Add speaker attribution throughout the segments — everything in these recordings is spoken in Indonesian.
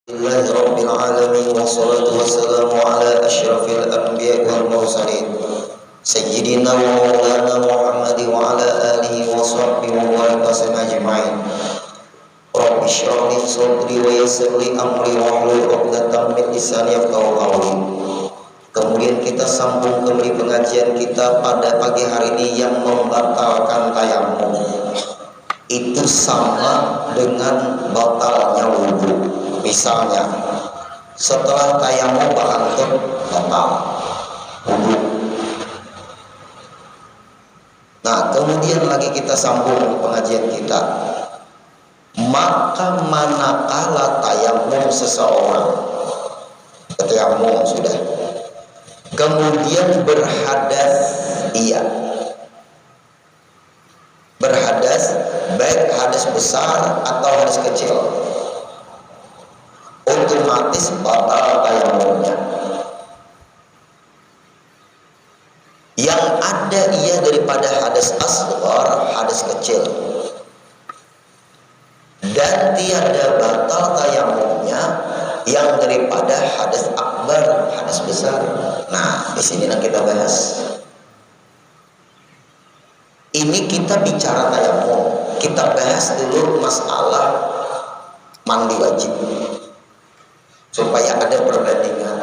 Speaker 1: Alhamdulillahi Rabbil Alamin wassalatu wassalamu ala asyrafil anbiya wal mursalin Sayyidina wa maulana Muhammad wa ala alihi wa sahbihi wa baraka ajma'in. Rabbi shrah li sadri wa yassir li amri wa hlul 'uqdatam min lisani yafqahu qawli. Kemudian kita sambung kembali pengajian kita pada pagi hari ini yang membatalkan tayamum. Itu sama dengan batalnya wudu. Misalnya setelah tayamum berlanjut batal wudu. Nah, kemudian lagi kita sambung pengajian kita. Maka manakala tayamum seseorang, tayamum sudah, kemudian berhadas, iya, berhadas, baik hadas besar atau hadas kecil, otomatis batal tayamumnya. Yang ada ia daripada hadas asghar, hadas kecil, dan tiada batal tayamumnya yang daripada hadas akbar, hadas besar. Nah, di sini kita bahas. Ini kita bicara tayamum. Kita bahas dulu masalah mandi wajib supaya ada perbandingan.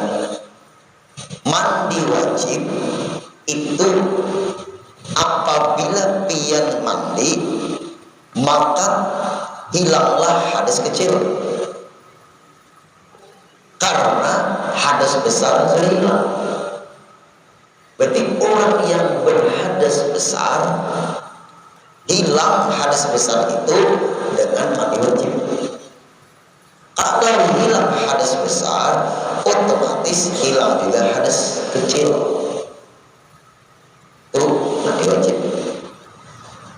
Speaker 1: Mandi wajib itu apabila pian mandi maka hilanglah hadas kecil, karena hadas besar sudah hilang. Berarti orang yang berhadas besar, hilang hadas besar itu dengan mandi wajib. Kalau hilang hadas besar, otomatis hilang juga hadas kecil. Itu mandi wajib.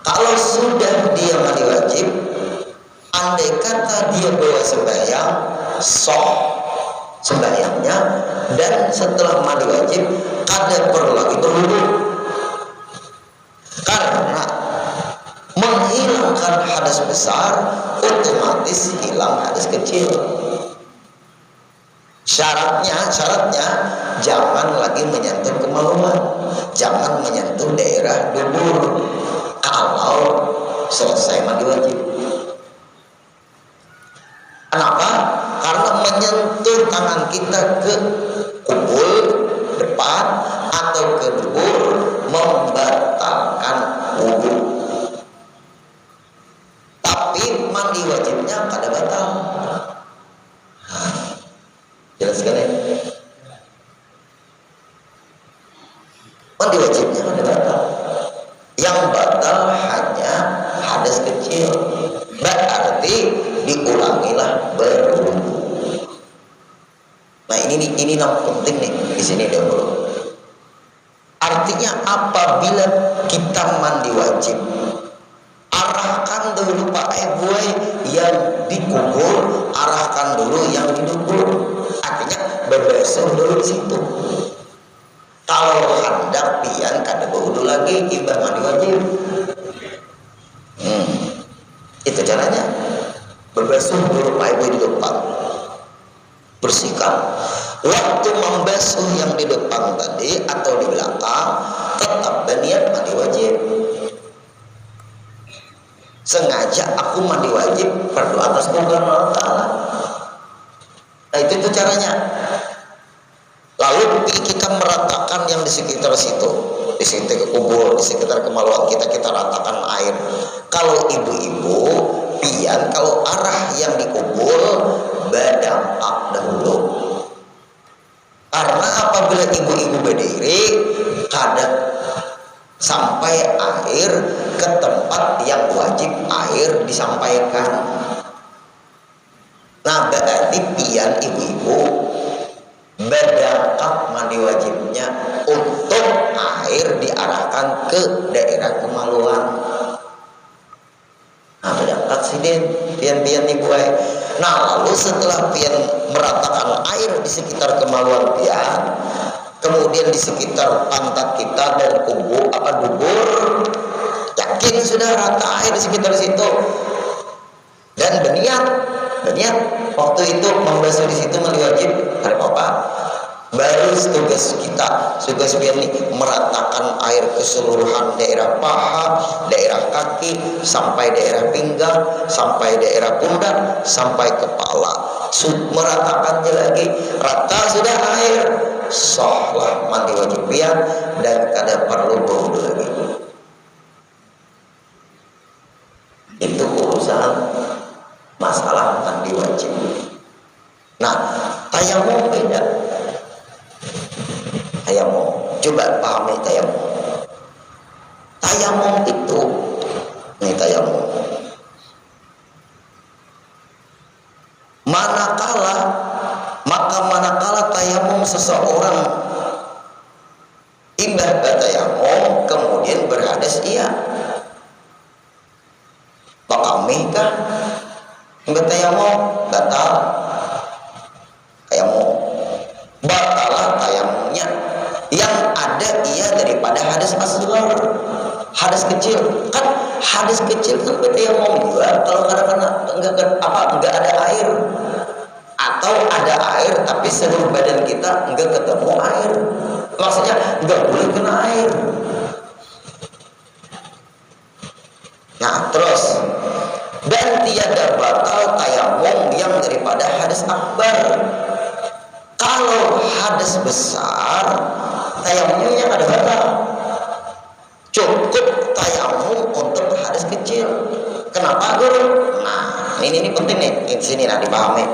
Speaker 1: Kalau sudah dia mandi wajib, andai kata dia bawa sembahyang, sah sembahyangnya, dan setelah mandi wajib kada perlu lagi berwudu, karena menghilangkan hadas besar otomatis hilang hadas kecil. Syaratnya jangan lagi menyentuh kemaluan, jangan menyentuh daerah dubur kalau selesai mandi wajib. Kenapa? Karena menyentuh tangan kita ke kubul depan atau ke dubur membatalkan wudu. Tapi mandi wajibnya kada batal. Nah, jelas kan ya? Mandi wajibnya kada batal. Yang batal hanya hadas kecil. Berarti diulangilah berwudu. Nah, ini yang penting nih di sini dulu. Artinya apabila kita mandi wajib, arahkan dulu Pak Boy yang dikubur, arahkan dulu yang didubur. Artinya berbasuh dulu di situ. Kalau hendak pian kada berwudu lagi, ibadah mandi wajib. Itu caranya. Berbasuh dulu Pak Ibu di depan, bersihkan. Waktu membasuh yang di depan tadi atau di belakang, tetap berniat mandi wajib. Sengaja aku mandi wajib berdoa atas Tuhan Allah Ta'ala. Nah, itu caranya. Lalu kita meratakan yang di sekitar situ, di sekitar kubur, di sekitar kemaluan kita ratakan air. Kalau ibu-ibu pian, kalau arah yang dikubur berdampak dahulu. Karena apabila ibu-ibu berdiri, kadang sampai air ke tempat yang wajib air disampaikan. Nah, berarti pian ibu-ibu berdampak mandi wajibnya untuk air diarahkan ke daerah kemaluan. Nah, berdampak sidin pian-pian ibu. Nah, lalu setelah pian meratakan air di sekitar kemaluan pian, kemudian di sekitar pantat kita dan dubur, yakin sudah rata air di sekitar situ. dan berniat waktu itu membasuh di situ wajib hari apa? Baru tugas kita ini meratakan air keseluruhan daerah paha, daerah kaki, sampai daerah pinggang, sampai daerah pundak, sampai kepala. Meratakannya lagi, rata sudah air, sahlah mandi wajib pian dan kada perlu berwudu lagi. Itu urusan masalah mandi wajib. Nah, tayamum beda. Tayamum, coba pahami tayamum. Tayamum itu, ini tayamum. Manakala tayamum seseorang ibadah tayamum kemudian berhadas, iya. Pakami kah? Ibadah tayamum batal. Tayamum batalah tayamumnya. Yang ada ia daripada hadas asghar, hadas kecil. Kan hadas kecil kan bertayamum juga kalau kadang-kadang enggak ada air, atau ada air tapi seluruh badan kita enggak ketemu air, maksudnya enggak boleh kena air. Nah terus, dan tiada batal tayamum yang daripada hadas akbar. Kalau hadas besar tayamumnya ada batal, cukup tayamum untuk hadas kecil. Kenapa guru? Nah ini penting nih, di sini nah dipahami.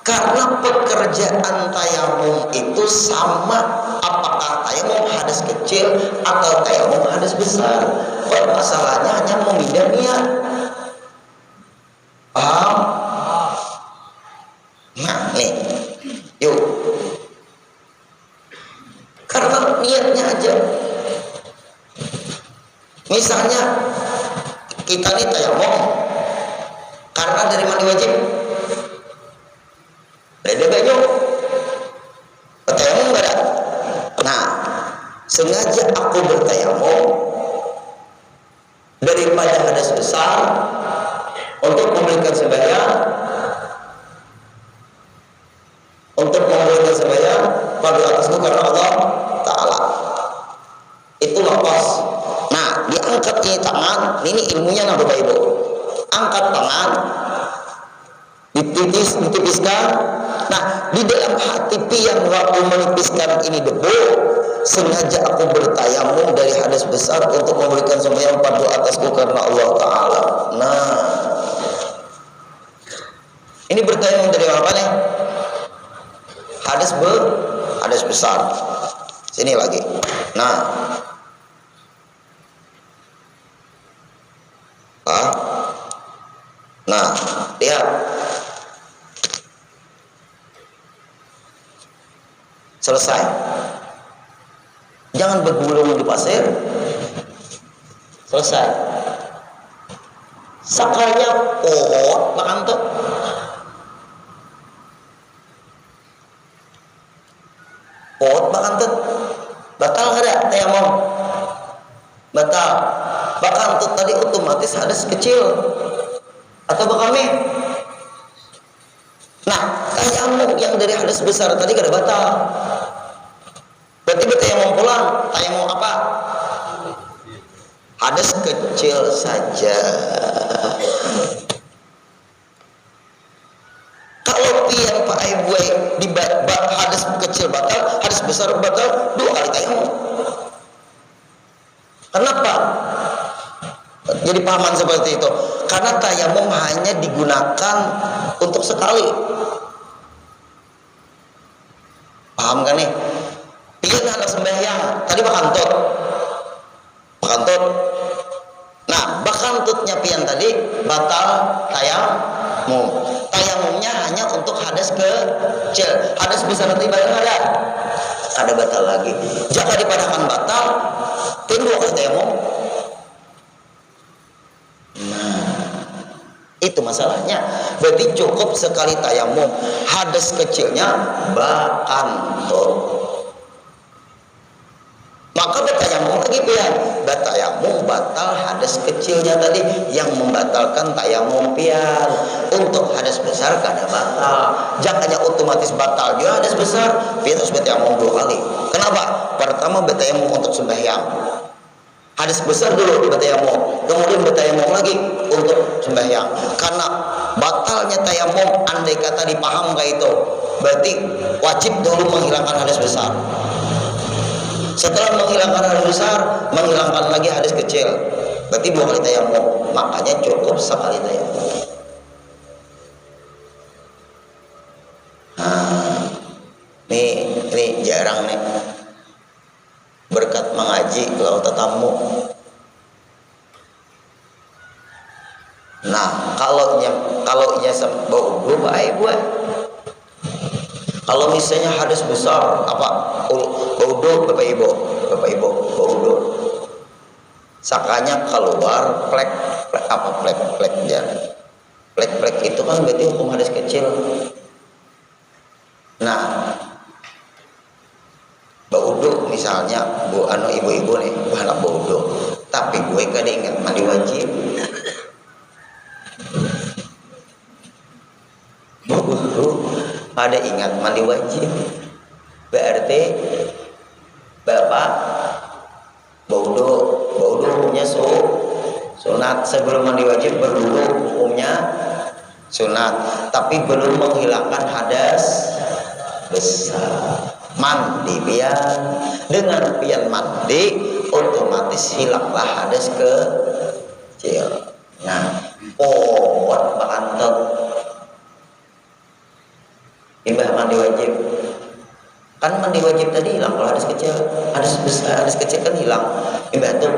Speaker 1: Karena pekerjaan tayamum itu sama, apakah tayamum hadas kecil atau tayamum hadas besar. Permasalahannya hanya memindah niat. Paham? Nah nih, yuk. Karena niatnya aja. Misalnya kita nih tayamum karena dari mandi wajib. Ada banyak tayamum enggak ada. Nah, sengaja aku bertayamum daripada hadas besar untuk memberikan sembahyang, pada atasku karena Allah Ta'ala. Itu lepas. Nah, diangkat ini tangan, ini ilmunya nah Bapak Ibu. Angkat tangan, ditipiskan. Nah, di dalam hati yang waktu menipiskan ini debu, sengaja aku bertayamum dari hadas besar untuk memberikan sembahyang pada atasku karena Allah Ta'ala. Nah, ini bertayamum dari apa nih? Hadas besar. Sini lagi. Nah, lihat. Selesai. Jangan bergulung di pasir. Selesai. Sakalnya pot makan tuh. Pot makan tuh. Batal nggak ada tayamum? Batal. Bahkan tuh tadi otomatis hadas kecil atau bakami. Nah, tayamum yang dari hadas besar tadi kada batal. Berarti bertayamum pulang. Tayamum apa? Hadas kecil saja. Kalau pian Pak Ibu di hadas kecil batal, hadas besar batal, 2 kali tayamum. Kenapa? Jadi pahaman seperti itu. Karena tayamum hanya digunakan untuk sekali. Paham kan nih? Pian ada sembahyang, tadi bakantut. Nah, bakantutnya pian tadi batal tayamum. Tayamumnya hanya untuk hadas kecil. Hadas besar tadi batal ada batal lagi. Jika dipadakan batal, timbul ke tayamum. Nah, itu masalahnya. Berarti cukup sekali tayamum. Hadas kecilnya bakantut. Maka bertayamum lagi pian. Bertayamum batal hadas kecilnya tadi yang membatalkan tayamum pian. Untuk hadas besar kada batal. Jangannya otomatis batal juga hadas besar. Pian harus bertayamum 2 kali. Kenapa? Pertama bertayamum untuk sembahyang. Hadas besar dulu bertayamum, kemudian bertayamum lagi untuk sembahyang. Karena batalnya tayamum andai kata dipaham kayak itu, berarti wajib dulu menghilangkan hadas besar. Setelah menghilangkan hadas besar, menghilangkan lagi hadas kecil. Berarti 2 kali tayamum. Makanya cukup sekali tayamum. Ini jarang nih. Berkat mengaji kalau tetamu. Nah, kalau bau dulu baik buat. Kalau misalnya hadas besar apa baudo bapak ibu baudo sakanya keluar plek ya plek itu kan berarti hukum hadas kecil. Nah baudo misalnya ibu-ibu nih anak baudo tapi gue kada ingat mandi wajib baudo ada ingat mandi wajib berarti bapak baudo hukumnya sunat. Sebelum mandi wajib berwudu hukumnya sunat, tapi belum menghilangkan hadas besar. Mandi pian, dengan pian mandi otomatis hilanglah hadas kecil. Nah bakantot imbah mandi wajib kan mandi wajib tadi hilang kalau hadas kecil, hadas besar hadas kecil kan hilang. Imbah tuh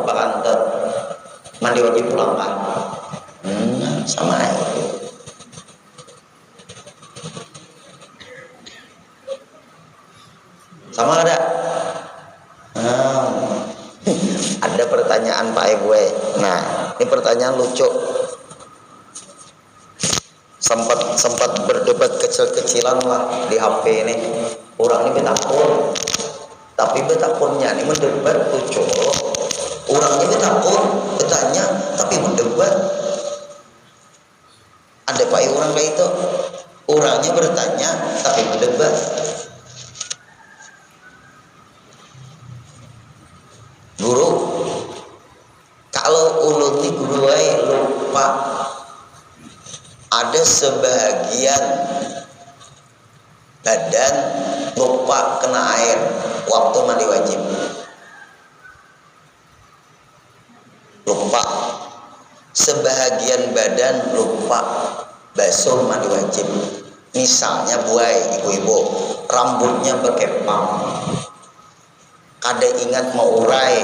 Speaker 1: bakantot mandi wajib pulang kan sama aja. Sama ada ada pertanyaan Pak Ibu. Nah ini pertanyaan lucu. sempat berdebat kecil-kecilan lah di HP ini. Orang ini betakun, tapi betakunnya ini mendebat lucu. Orangnya betakun, bertanya tapi mendebat. Ada Pak orang kayak itu. Orangnya bertanya tapi mendebat. Guru, kalau ulun di guru lupa ada sebagian badan lupa kena air waktu mandi wajib. Lupa sebagian badan lupa basuh mandi wajib. Misalnya buai ibu-ibu rambutnya berkepang, kada ingat mau urai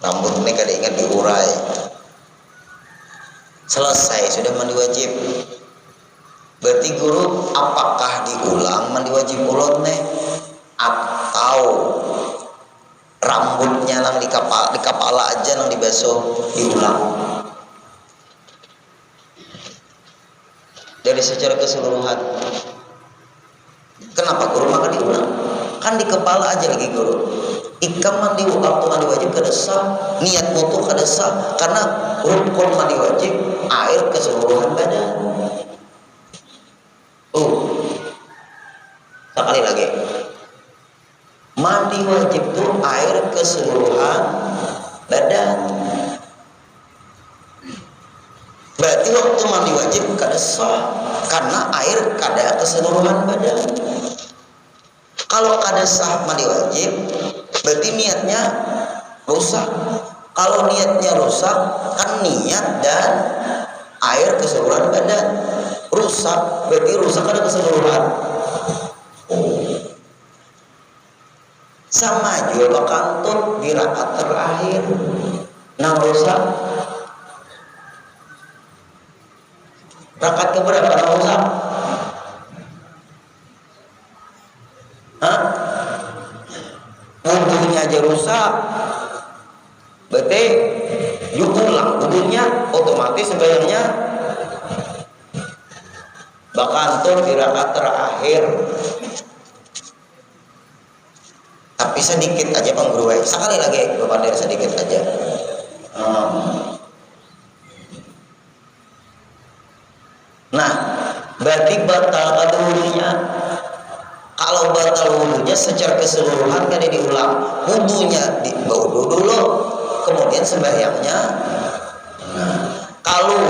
Speaker 1: rambutnya, kada ingat diurai. Selesai sudah mandi wajib, berarti guru apakah diulang mandi wajib ulun nih atau rambutnya nang di kepala aja nang dibasuh diulang? Dari secara keseluruhan kenapa guru maka diulang? Kan di kepala aja lagi guru. Ikam mandi waktu mandi wajib kada sah, niat wudu kada sah, karena rukun mandi wajib air keseluruhan badan. Sekali lagi, mandi wajib itu air keseluruhan badan. Berarti waktu mandi wajib kada sah, karena air kada keseluruhan badan. Kalau kada sah mandi wajib, berarti niatnya rusak. Kalau niatnya rusak, kan niat dan air keseluruhan badan rusak. Berarti rusak ada keseluruhan. Sama juga kantut di rakaat terakhir nang rusak. Rakaat keberapa nang rusak? Wudunya aja rusak, berarti diulang wudunya, otomatis sebenarnya bakantor di rakaat terakhir. tapi sedikit aja Bang Guru, sekali lagi Bapak dari sedikit aja. Nah, berarti batal kata wudhunya. Kalau batal wudhunya secara keseluruhan kan diulang. Wudhunya wudhu dulu, kemudian sembahyangnya. Nah, kalau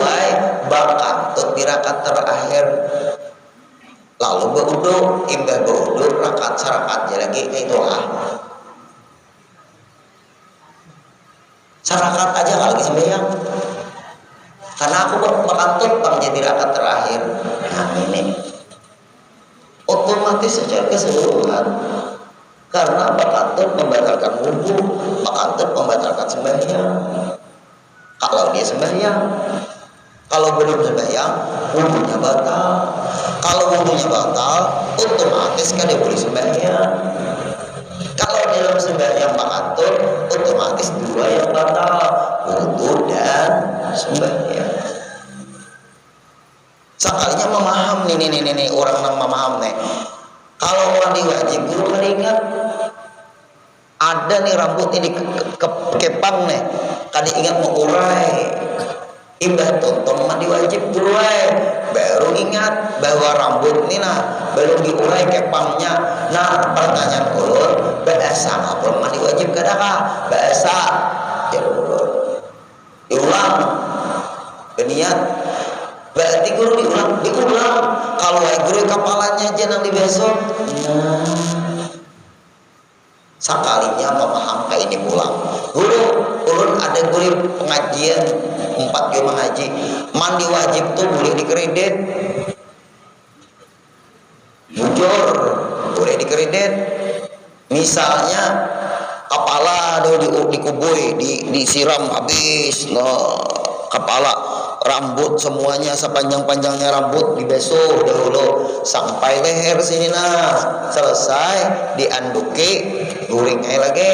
Speaker 1: bakatut di rakaat terakhir, lalu berwudhu, imbah berwudhu rakaat sarakat lagi itu sarakat aja kalau lagi sembahyang. Karena aku bakatut menjadi rakaat terakhir. Nah ini otomatis secara keseluruhan, karena bakatut membatalkan wudhu, bakatut membatalkan sembahyang. Kalau dia sembahyang, kalau belum sembahyang wudhunya batal. Kalau wudhunya batal, otomatis kan dia boleh sembahyang. Kalau dalam sembahyang bakatut, otomatis dua yang batal, wudhu dan sembahyang. Sekalinya memaham nih orang yang memaham nih. Kalau mandi wajib, guru kan ingat ada nih rambut ini kepang nih, tadi ingat mau urai, imbah tonton mandi wajib dulu baru ingat bahwa rambut ini belum diurai kepangnya. Nah pertanyaan ulun, bahasa apa mandi wajib kadakah? Bahasa ya diulang berniat. Berarti guru diulang. Kalau guru kepalanya aja nanti besok. Nah, sekalinya memaham kayak ini pulang. Guru, ulun ada guru pengajian 4 jam mengaji. Mandi wajib tuh boleh dikredit. Jujur, boleh dikredit. Misalnya kepala dikubui, disiram habis, kepala, rambut semuanya sepanjang-panjangnya rambut dibesuh dahulu sampai leher sini selesai dianduki guring lagi,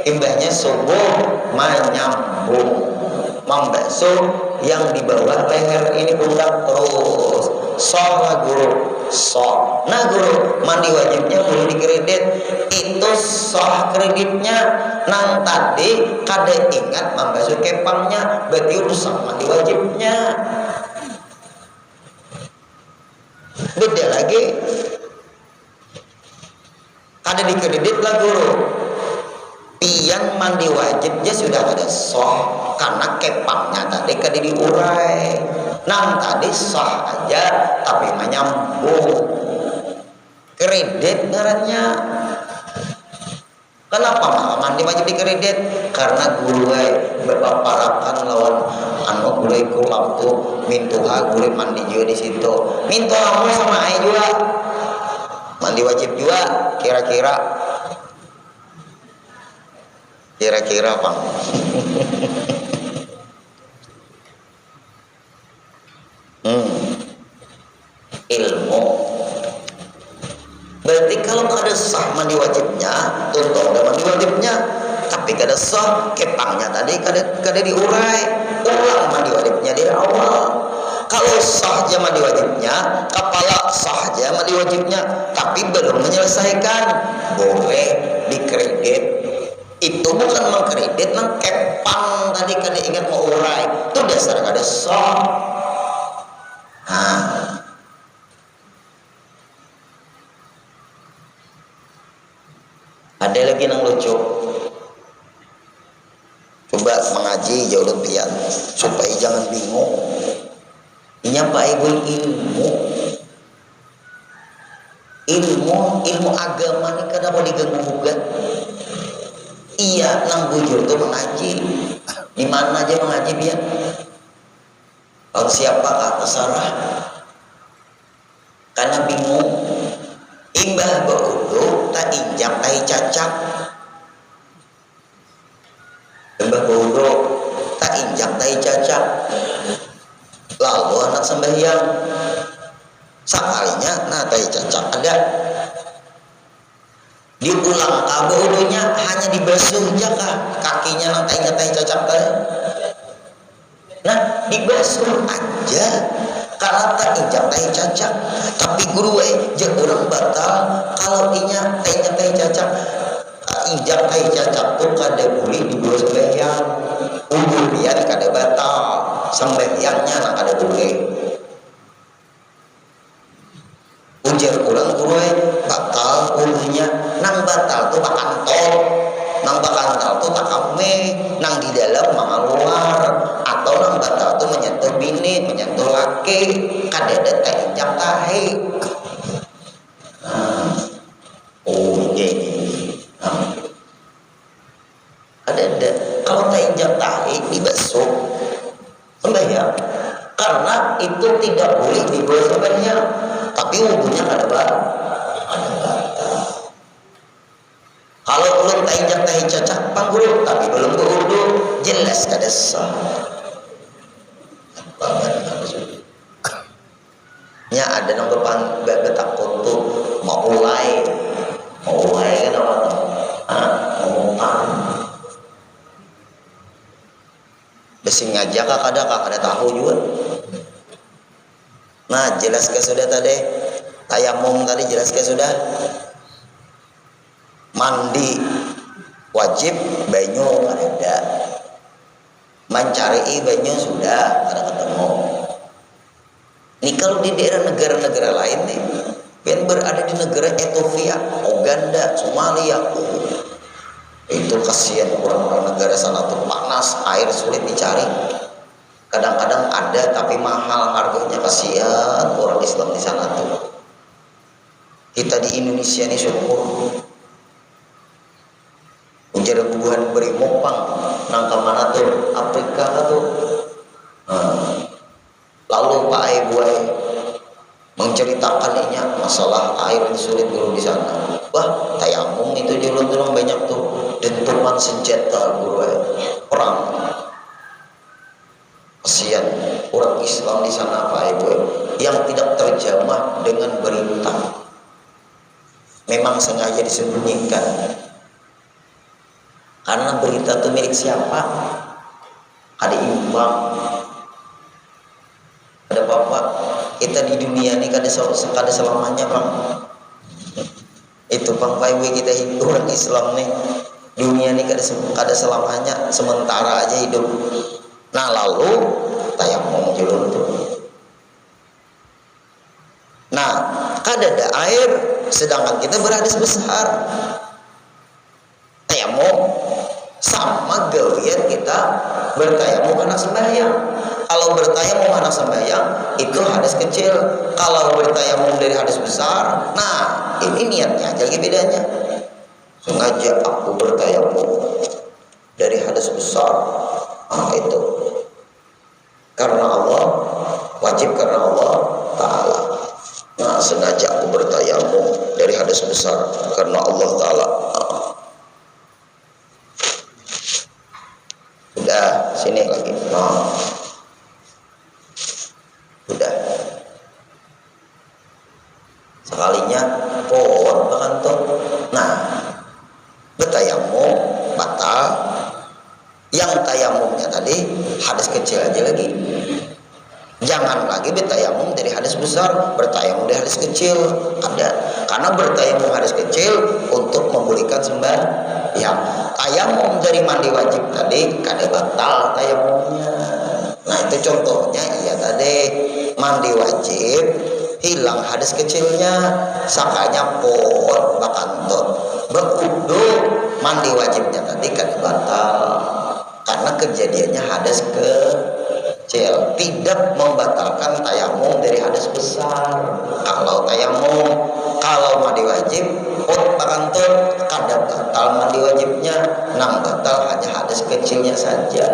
Speaker 1: imbahnya subuh menyambung membesuh yang di bawah leher ini pundak terus guru. Nah guru, mandi wajibnya boleh dikredit. Itu kreditnya nang tadi kada ingat membasuh kepangnya, berarti rusak mandi wajibnya. Beda lagi, kada dikredit lah guru. Pian mandi wajibnya sudah ada karena kepangnya tadi kada diurai. Nang tadi aja tapi menyambung kredit ngarannya. Kenapa mandi wajib dikredit? Karena guru berpaparakan lawan guru kulam tuh mintuha guru mandi juga di situ. Mintuhamu sama ai juga mandi wajib juga kira-kira Bang. Ilmu. Berarti kalau kada sah mandi wajibnya, tuntut ada mandi wajibnya, tapi kada sah kepangnya tadi kada diurai, ulang mandi wajibnya dari awal. Kalau sah aja mandi wajibnya, kepala sah aja mandi wajibnya, tapi belum menyelesaikan, boleh dikredit. Itu bukan mengkredit, nang kepang tadi kada ingat mau urai, itu dasar kada sah. Ada lagi yang lucu. Coba mengaji jauh lebih supaya jangan bingung. Nyampai ilmu agama ini kenapa diganggu gugat? Iya, nang bujur tuh mengaji. Di mana aja mengaji dia? Kalau siapa kata sarah? Karena bingung. Imbah berwudu tak injak tai cacak. Imbah berwudu tak injak tai cacak. Lalu anak sembahyang sekalinya tai cacak ada. Diulang wudunya hanya dibasuh aja kakinya nang tai cacak teh. Nah, dibasuh aja karena tak injak tai cacak. Tapi guru je orang batal kalau inya tai cacak tak injak tai cacak tuh kada boleh dibawa sembahyang. Kemudian kada batal sembahyangnya nak kada boleh. Ujar ulang guru batal umumnya nang batal tuh bakantol, nang bakantol tuh tak kame, nang di dalam mama luar, atau nang batal tuh menyentuh bini, menyentuh laki, kada ada tak injak tahi. Oh ini, ada. Kalau tak injak tahi dibasuh sembahyang, karena itu tidak boleh dibawa sembahyang. Tapi wudhunya kada batal. Kalau belum tak injak tahi cacak panggul, tapi belum berwudhu, jelas kada sah. Nya ada nang betakut tuh mau ulai kan apa tuh? Ngomong besing aja kak ada tahu juga. Nah jelas ke sudah tadi tayamum tadi jelas ke sudah. Mandi wajib banyu ada, mencari banyu sudah ada ketemu. Ini kalau di daerah negara-negara lain nih, yang berada di negara Ethiopia, Uganda, Somalia, itu kasihan orang-orang negara sana tuh panas, air sulit dicari. Kadang-kadang ada tapi mahal harganya, kasihan orang Islam di sana tuh. Kita di Indonesia ini syukur. Ujar bubuhan beri mopang nangka mana tuh Afrika tuh. Lalu Pak Aibuai menceritakan ini masalah air sulit dulu di sana. Wah, tayamum itu julun-julun banyak tuh dentuman senjata guru perang. Kasihan orang Islam di sana Pak Aibuai yang tidak terjamah dengan berita. Memang sengaja disembunyikan. Karena berita itu milik siapa? Ada imbang. Ada bapak, kita di dunia ini kada selamanya bang. Itu bang Pak kita hidup orang Islam nih. Dunia ini kada selamanya, sementara aja hidup. Nah lalu tayamum julun tuh. Nah kada ada air, sedangkan kita berhadas besar. Tayamum sama gawian kita bertayamum anak sembahyang. Kalau bertayamum anak sembahyang itu hadas kecil. Kalau bertayamum dari hadas besar, nah ini niatnya aja lagi bedanya. Sengaja aku bertayamum dari hadas besar, nah itu karena Allah, wajib karena Allah Ta'ala. Nah sengaja aku bertayamum dari hadas besar karena Allah Ta'ala. Sudah sini lagi. Nah sudah sekalinya pohon bahkan tuh. Nah bertayamum batal. Yang tayamumnya tadi hadas kecil aja lagi. Jangan lagi bertayamum dari hadas besar, bertayamum dari hadas kecil. Ada karena bertayamum hadas kecil untuk memulihkan sembahyang. Tayamum dari mandi wajib tadi kada batal tayamumnya. Nah itu contohnya iya tadi mandi wajib hilang hadas kecilnya, sakanya pot bakantut. Berwudu mandi wajibnya tadi kada batal karena kejadiannya hadas kecil, tidak membatalkan tayamum dari hadas besar. Kalau tayamum, kalau mandi wajib pot bakantut kada batal mandi wajibnya, nang batal hanya hadas kecilnya saja.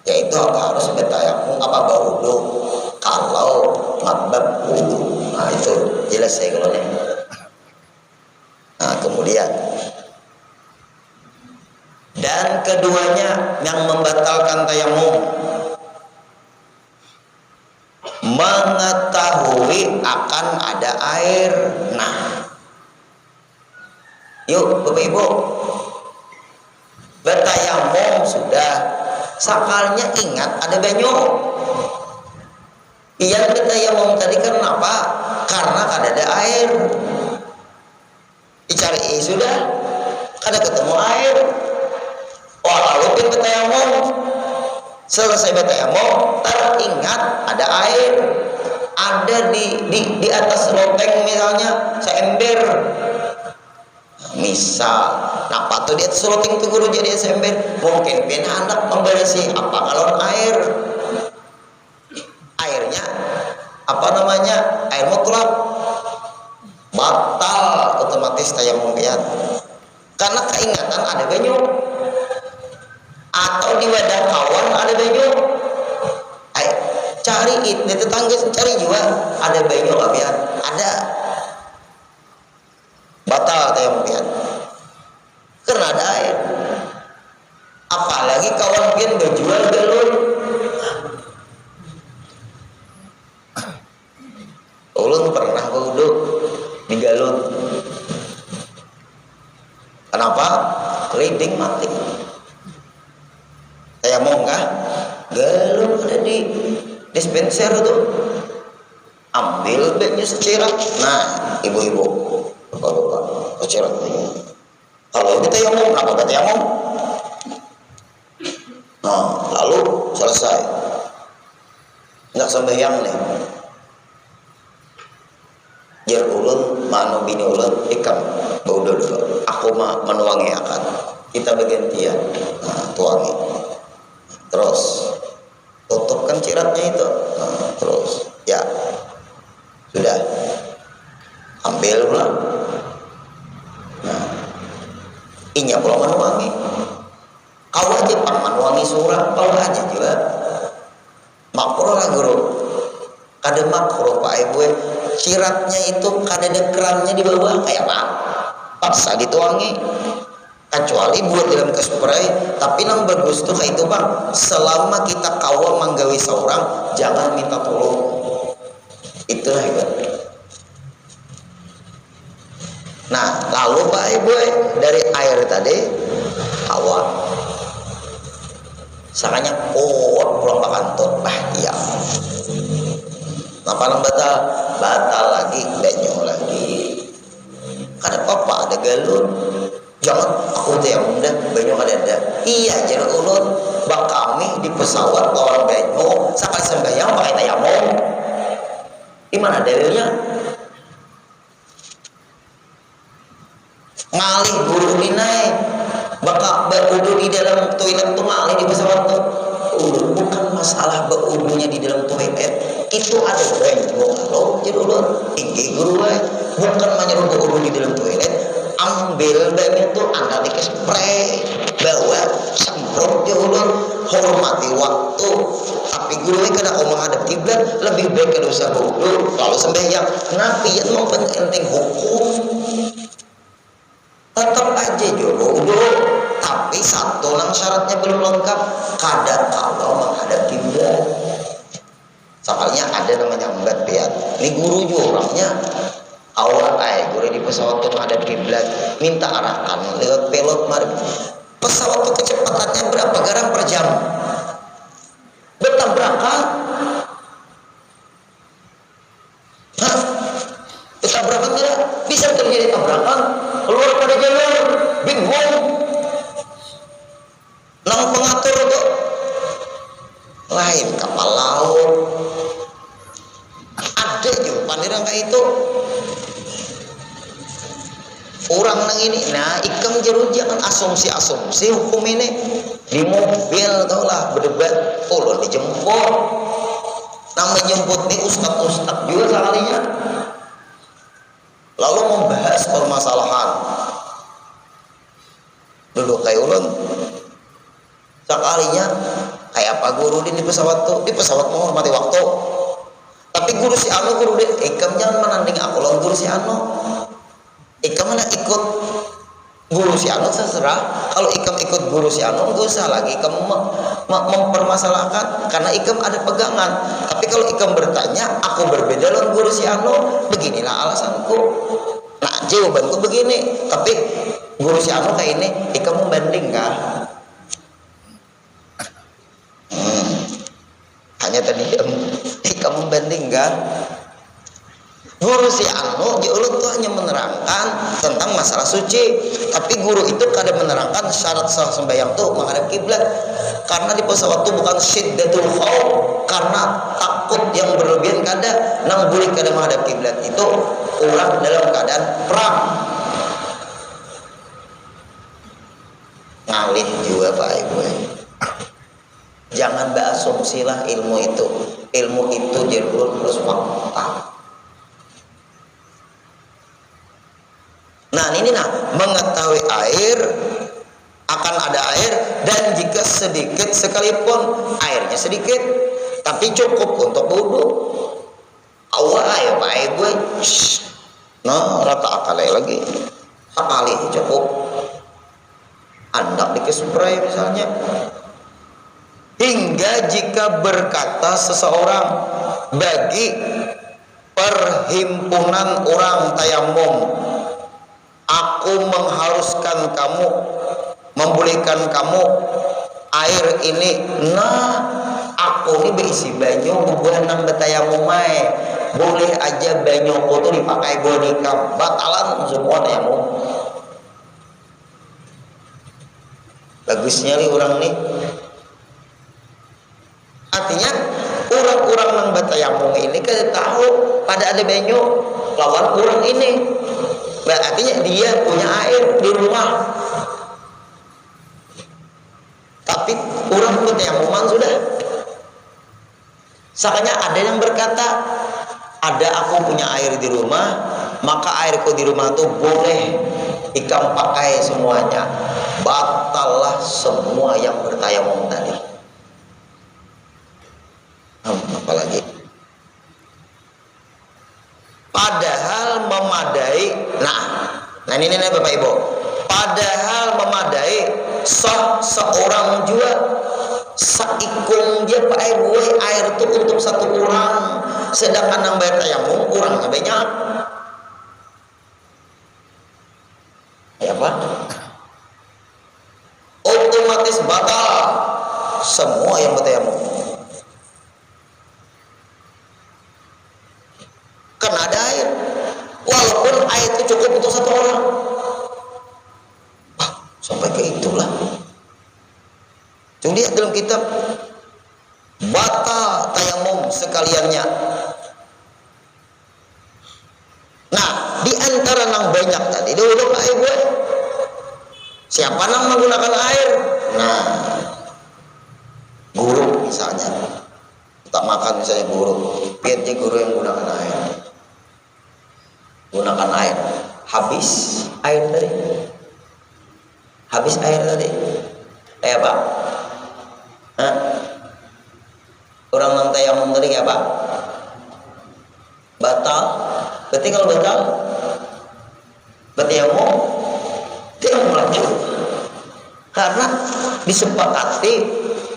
Speaker 1: Yaitu harus bertayamum apa berwudu kalau ngabab wudu. Nah itu jelas saya kalau ini. Nah kemudian dan keduanya yang membatalkan tayamum mengetahui akan ada air. Nah yuk Bapak Ibu bertayamum sudah, sakalnya ingat ada banyu. Yang bertayamum tadi kenapa? Karena kada ada air. Dicari sudah, kada ketemu air. Oh lalu pin betayamum, selesai betayamum teringat ada air, ada di atas loteng misalnya seember misal. Nah patuh di atas loteng itu guru jadi seember, mungkin pin anak memberesi apa galon air, airnya apa namanya air mutlak, batal otomatis tayamum pian karena keingatan ada banyu, atau di wadah kawan ada banyu. Ayo cari di tetangga cari juga ada banyu nggak pian, ada, batal tayamum pian karena ada air. Apalagi kawan pian berjual galon. Ulun pernah wudu di galon. Kenapa? Leading mati. Tayamum kah? Galon ada di dispenser tuh. Ambil banyu secerat. Nah, ibu-ibu, bapak-bapak, secerat. Kalau ini tayamum, kenapa tayamum? Nah, lalu selesai. Nggak sembahyang nih. Jar ulun manu bini ulun ikam baudo dulu, aku mah menuangi akan kita bergantian. Nah, tuangi terus tutupkan ciratnya itu. Nah, terus ya sudah ambil pula. Nah inya pula menuangi, kau aja pang menuangi surah kau aja juga makro lah guru, kada makro pak ibu ciratnya itu kada ada kerannya di bawah kayak apa? Paksa dituangi. Kecuali buat dalam spray, tapi yang bagus tuh kayak itu bang. Selama kita kawal manggawi seorang, jangan minta tolong. Itulah itu. Nah, lalu Pak Ibu dari air tadi kawal. Sakanya pulang Pak Anton, iya. Apa nang batal? Batal lagi, banyu lagi. Kada apa-apa ada galon. Jangan aku teh yang muda banyu kada ada. Iya jar ulun, bang kami di pesawat orang banyu sakali sembahyang pakai tayamum. Di mana dalilnya? Ngalih guru dinaik. Bakal berudu di dalam toilet tuh ngalih di pesawat tuh. Bukan masalah berudunya di dalam toilet, itu ada banyu kalau jadi ulun tinggi guru bukan menyuruh berudu di dalam toilet. Ambil banyu itu anda di spray bawa semprot di ulun, hormati waktu. Tapi guru kena kau menghadap kiblat lebih baik kada usah wudu lalu sembahyang. Nabi yang mau penting hukum tetap aja juru wudu, tapi satu nang syaratnya belum lengkap, kada kalau menghadap kiblat. Sekalinya ada namanya embat piat. Ini guru juga orangnya awal guru di pesawat tuh menghadap kiblat, minta arahkan lewat pilot mari. Pesawat tuh kecepatannya berapa garam per jam? Bertabrakan. Hah? Bertabrakan tidak? Bisa terjadi tabrakan. Keluar pada jalur, bingung. Nang pengatur tuh lain kapal laut. Ada juga pandirang kayak itu. Orang nang ini, nah ikam jeruk jangan asumsi hukum ini di mobil tau lah berdebat, ulun dijemput, nang menjemput nih ustad juga sekalinya, lalu membahas permasalahan, dulu kayak ulun, sekalinya kayak apa guru di pesawat tuh, di pesawat menghormati waktu, tapi guru si anu guru deh, ikam jangan menanding aku lawan guru si anu. Ikam mana ikut guru si anu terserah. Kalau ikam ikut guru si anu nggak usah lagi kamu mempermasalahkan karena ikam ada pegangan. Tapi kalau ikam bertanya, aku berbeda dengan guru si anu, beginilah alasanku. Nah jawabanku begini. Tapi guru si anu kayak ini, ikam membanding kah? Hanya tadi ikam membanding kah? Guru si anu jeuleut tuh hanya menerangkan tentang masalah suci, tapi guru itu kada menerangkan syarat sah sembahyang tuh menghadap kiblat. Karena di pesawat tuh bukan syiddatul khauf, karena takut yang berlebihan kada nang boleh kada menghadap kiblat itu orang dalam keadaan perang. Ngalih juga Pak Ibu. Jangan berasumsilah ilmu itu. Ilmu itu jerul terus fakta. Nah ini mengetahui air, akan ada air, dan jika sedikit sekalipun airnya sedikit tapi cukup untuk wudhu. Awal ya Pak Ibu. Nah rata akalnya lagi sekali cukup. Andak dikit spray misalnya. Hingga jika berkata seseorang, bagi perhimpunan orang tayamum, aku mengharuskan kamu, membolehkan kamu air ini. Nah, aku ini berisi banyu bubuhan nang betayamum mae. Boleh aja banyu aku tuh dipakai buat nikah. Batalan semua tayamum. Bagusnya nih orang nih. Artinya orang-orang nang betayamum ini kada tahu pada ada banyu lawan orang ini. Artinya dia punya air di rumah, tapi orang betayamuman sudah. Sakanya ada yang berkata, ada aku punya air di rumah, maka airku di rumah tuh boleh ikam pakai semuanya. Batallah semua yang bertayamum tadi. Apalagi padahal memadai. Nah ini Bapak Ibu, padahal memadai seorang juga saikung dia Pak Ibu air itu untuk satu orang, sedangkan yang bayar tayamum kurangnya banyak. Ya Pak, otomatis batal semua yang bertayamum. Karena ada air, walaupun air itu cukup untuk satu orang. Sampai ke itulah. Cuma lihat dalam kitab, batal tayamum sekaliannya. Nah, di antara nang banyak tadi dulu Pak Ibu, siapa nang menggunakan air? Nah, guru misalnya, tak makan misalnya guru, biar guru yang gunakan air. Gunakan air, habis air tadi, kayak apa? Orang nang tayamum tadi kayak apa? Batal. Berarti kalau batal, bertayamum tidak lanjut, karena disepakati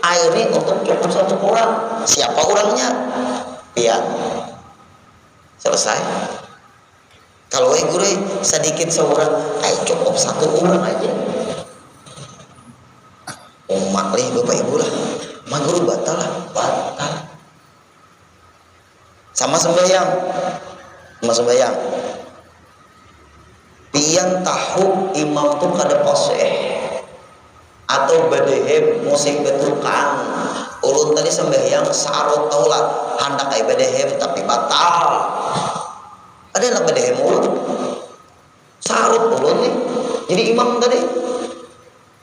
Speaker 1: air ini untuk cukup satu orang. Siapa orangnya? Iya, selesai. Kalau guru sedikit seorang, cukup satu orang aja. Maklih Bapak Ibu lah, guru batal lah, batal. Sama sembahyang, pian tahu imam tuh kada poseh atau badehem musik betukang. Ulun tadi sembahyang sarut taulat, hendak badehem tapi batal. Ada anak badehem ulun, sarut ulun nih. Jadi imam tadi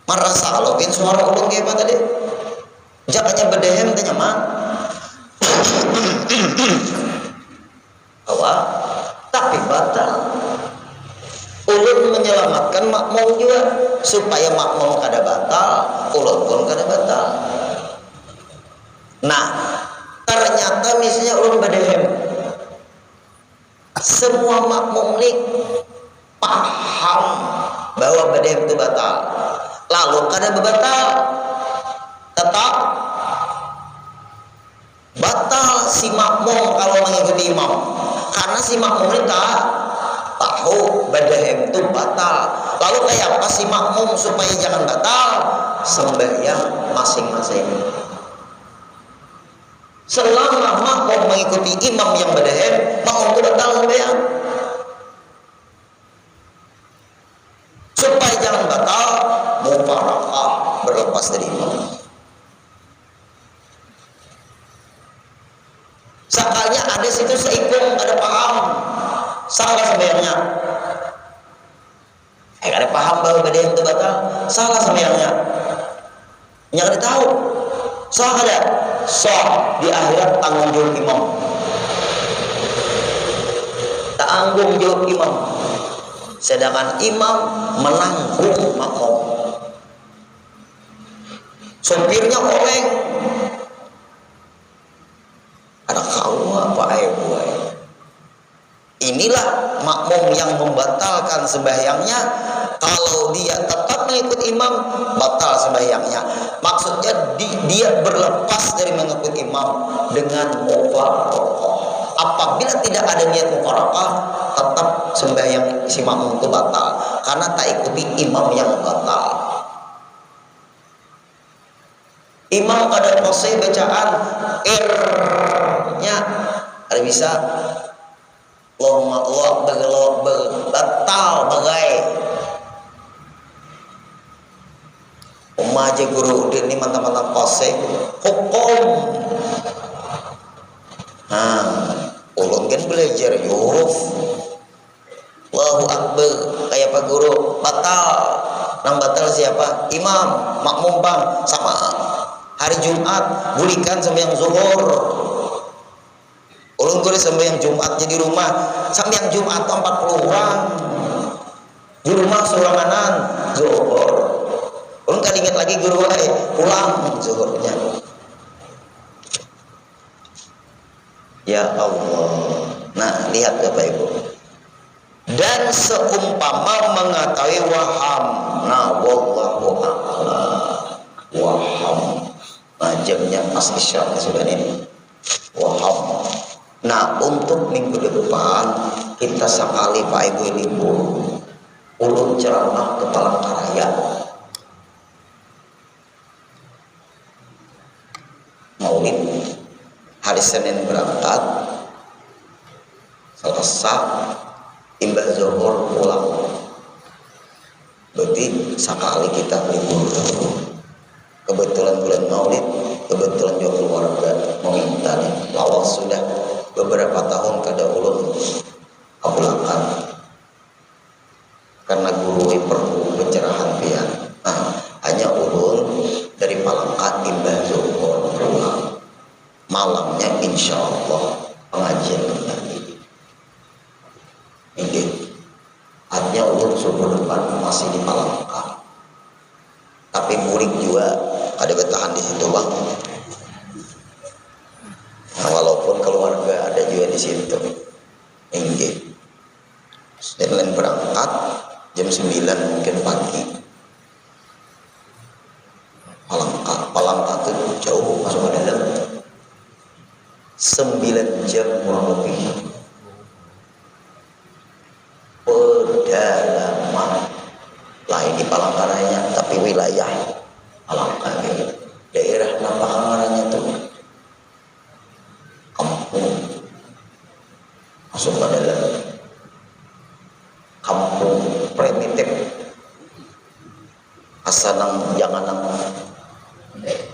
Speaker 1: merasa lokin suara ulun kayak apa tadi? Jakanya badehem tanya mah. Tapi batal. Ulun menyelamatkan makmum juga supaya makmum kada batal, ulun pun kada batal. Nah, ternyata misalnya ulun badehem, semua makmum nih paham bahwa badehem itu batal, lalu kada batal, tetap batal si makmum kalau mengikuti imam, karena si makmum ini tak tahu badehem itu batal. Lalu kayak apa si makmum supaya jangan batal? Sembahyang masing-masing. Selama makmum mengikuti imam yang berdehen, makmum itu batal sembahyang. Supaya jangan batal, mufaraqah, berlepas dari imam. Sakalnya ada situ seikung, ada paham, salah sembahyangnya. Ada paham bahwa berdehen itu batal, salah sembahyangnya. Yang ada tahu, sah ada, sah di akhirat tanggung jawab imam. Tanggung jawab imam. Sedangkan imam menanggung makmum. Sopirnya oleng. Ada kau apa buai. Inilah makmum yang membatalkan sembahyangnya. Kalau dia tetap mengikut imam, batal sembahyangnya. Maksudnya dia berlepas dari mengikut imam dengan mufaraqah. Apabila tidak ada niat mufaraqah, tetap sembahyang si makmum itu batal karena tak ikuti imam yang batal. Imam kadang poseh bacaan nya ada bisa Allahumma Allah batal bagai aja guru ini mantap-mantap poseh hukum. Ulun kan belajar yuf Allahu Akbar kayak Pak Guru batal. Nang batal siapa? Imam, makmum bang sama. Hari Jumat bulikan sembahyang zuhur. Ulun kudu sembahyang Jumat di rumah. Sembahyang Jumat 40 orang. Di rumah soranganan zuhur. Ulun kan ingat lagi guru pulang zuhurnya. Ya Allah. Nah, lihat Bapak Ibu. Dan seumpama mengetahui waham. Nah, wallahu a'lam. Waham. Majemnya pas isyarat sudah ini. Waham. Nah, untuk minggu depan kita sekali Pak Ibu libur. Ulun ceramah ke Palangkaraya. Maulid. Hari Senin berangkat, selesai, imbah zuhur pulang. Berarti sekali kita libur. Kebetulan bulan Maulid, kebetulan juga keluarga meminta nih. Lawas sudah beberapa tahun kada ulun kabulakan karena guru perlu pencerahan pian. Nah, hanya ulun dari Palangka imbah zuhur pulang. Malamnya insya Allah pengajian lagi. Ini artinya ulun subuh depan masih di Palangka, tapi murid juga ada bertahan di situ bang. Nah, walaupun keluarga ada juga di situ. Ini dan berangkat jam 9 mungkin pagi. Palangka itu jauh masuk ke dalam. 9 jam kurang lebih pedalaman lain di Palangkaraya, tapi wilayah Palangkaraya daerah Palangkaranya tuh kampung masuk ke dalam kampung primitif asanang jangan nang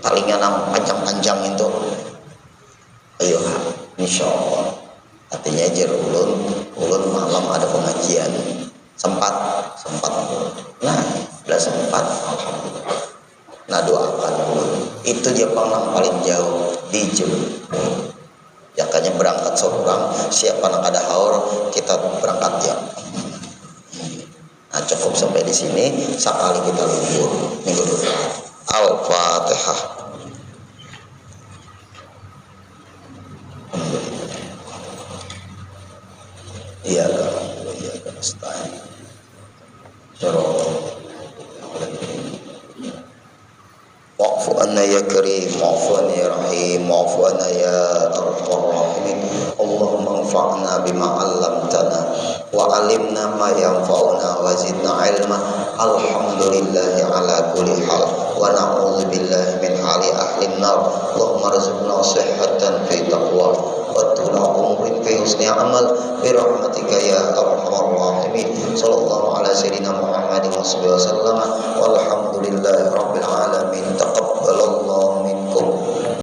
Speaker 1: talingan nang panjang-panjang itu. Ayo, insya Allah. Artinya aja ulun malam ada pengajian. Sempat. Nah, udah sempat. Alhamdulillah. Nah, doakan ulun. Itu Jepang yang paling jauh di Jepang. Jakanya berangkat seorang. Siapa nak ada haur kita berangkat ya. Nah, cukup sampai di sini. Sekali kita libur minggu depan. Al-Fatihah. Iya kan nasta'in. Wa'fu anna ya karim, wa'fu anna ya rahim, wa'fu anna ya arhamar rahimin. Allahumma anfa'na bima 'allamtana wa 'allimna ma yanfa'una wa zidna 'ilma. Alhamdulillahi ala kulli hal wa na'udzu billahi min hali ahli an-nar. Allahumma arzuqna shihhatan fi husni amal bi rahmatika ya arhamar rahimin. Sallallahu ala sayyidina Muhammadin wa sallam. Walhamdulillahi rabbil alamin. Taqabbalallahu